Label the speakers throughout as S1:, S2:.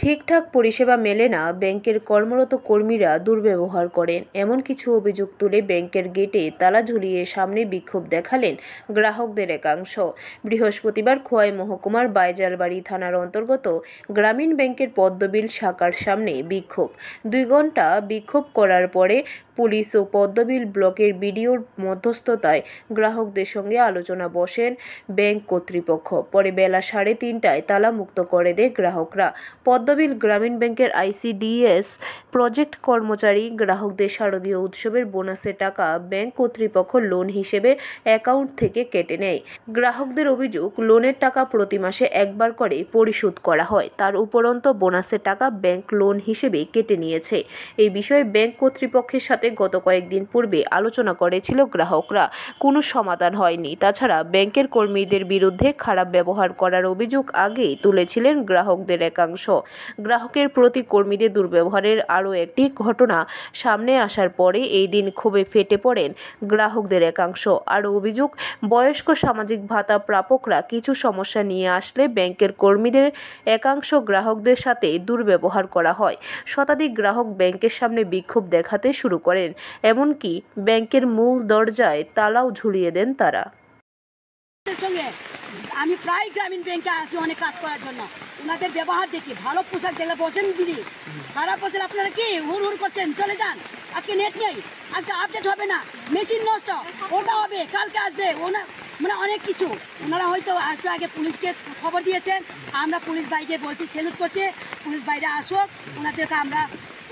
S1: ঠিকঠাক পরিষেবা মেলে না, ব্যাংকের কর্মরত কর্মীরা দুর্ব্যবহার করেন, এমন কিছু অভিযোগ তুলে ব্যাংকের গেটে তালা ঝুলিয়ে সামনে বিক্ষোভ দেখালেন গ্রাহকদের একাংশ। বৃহস্পতিবার খোয়াই মহকুমার বাইজালবাড়ি থানার অন্তর্গত গ্রামীণ ব্যাংকের পদ্মবিল শাখার সামনে বিক্ষোভ। 2 ঘণ্টা বিক্ষোভ করার পরে পুলিশ ও পদ্মবিল ব্লকের বিডিওর মধ্যস্থতায় গ্রাহকদের সঙ্গে আলোচনা বসেন ব্যাংক কর্তৃপক্ষ। পরে বেলা 3:30টায় তালা মুক্ত করে দেয় গ্রাহকরা। পদ্মবিল গ্রামীণ ব্যাংকের ICDS প্রজেক্ট কর্মচারী গ্রাহকদের শারদীয় উৎসবের বোনাসের টাকা ব্যাংক কর্তৃপক্ষ লোন হিসেবে অ্যাকাউন্ট থেকে কেটে নেয়। গ্রাহকদের অভিযোগ, লোনের টাকা প্রতি মাসে একবার করে পরিশোধ করা হয়, তার উপরন্ত বোনাসের টাকা ব্যাংক লোন হিসেবে কেটে নিয়েছে। এই বিষয়ে ব্যাংক কর্তৃপক্ষের সাথে গত কয়েকদিন পূর্বে আলোচনা করেছিল গ্রাহকরা, কোনো সমাধান হয়নি। তাছাড়া ব্যাংকের কর্মীদের বিরুদ্ধে খারাপ ব্যবহার করার অভিযোগ আগেই তুলেছিলেন গ্রাহকদের একাংশ। গ্রাহকের প্রতি কর্মীদের দুর্ব্যবহারের আরও একটি ঘটনা সামনে আসার পরে এই দিন ক্ষোভে ফেটে পড়েন গ্রাহকদের একাংশ। আরও অভিযোগ, বয়স্ক সামাজিক ভাতা প্রাপকরা কিছু সমস্যা নিয়ে আসলে ব্যাংকের কর্মীদের একাংশ গ্রাহকদের সাথে দুর্ব্যবহার করা হয়। শতাধিক গ্রাহক ব্যাংকের সামনে বিক্ষোভ দেখাতে শুরু করেন, এমনকি ব্যাংকের মূল দরজায় তালাও ঝুলিয়ে দেন তারা।
S2: আমি প্রায় গ্রামীণ ব্যাংকে আসি অনেক কাজ করার জন্য। ওনাদের ব্যবহার দেখি, ভালো পোশাক দেখলে বসেন দিদি, খারাপ পোশাক আপনারা কি হুড় করছেন, চলে যান। আজকে নেট নেই, আজকে আপডেট হবে না, মেশিন নষ্ট, ওটা হবে, কালকে আসবে, মানে অনেক কিছু। ওনারা হয়তো একটু আগে পুলিশকে খবর দিয়েছেন, আমরা পুলিশ বাইরে বলছি, স্যালুট করছে, পুলিশ বাইরে আসুক, ওনাদেরকে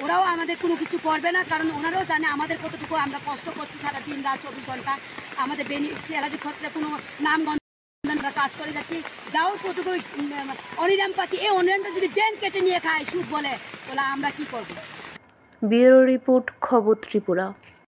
S2: ওরাও আমাদের কোনো কিছু করবে না, কারণ ওনারাও জানে আমাদের কতটুকু আমরা কষ্ট করছি সারা দিন রাত 24 ঘন্টা। আমাদের বেনিফিশিয়ারির ক্ষেত্রে কোনো নামগন্ধ আমরা কাজ করে যাচ্ছি, যাও কতটুকু অনিরাম পাচ্ছি। এই অনিরামটা যদি ব্যাংক কেটে নিয়ে খায় সুদ বলে, তাহলে আমরা কি করবো?
S1: ব্যুরো রিপোর্ট, খবর ত্রিপুরা।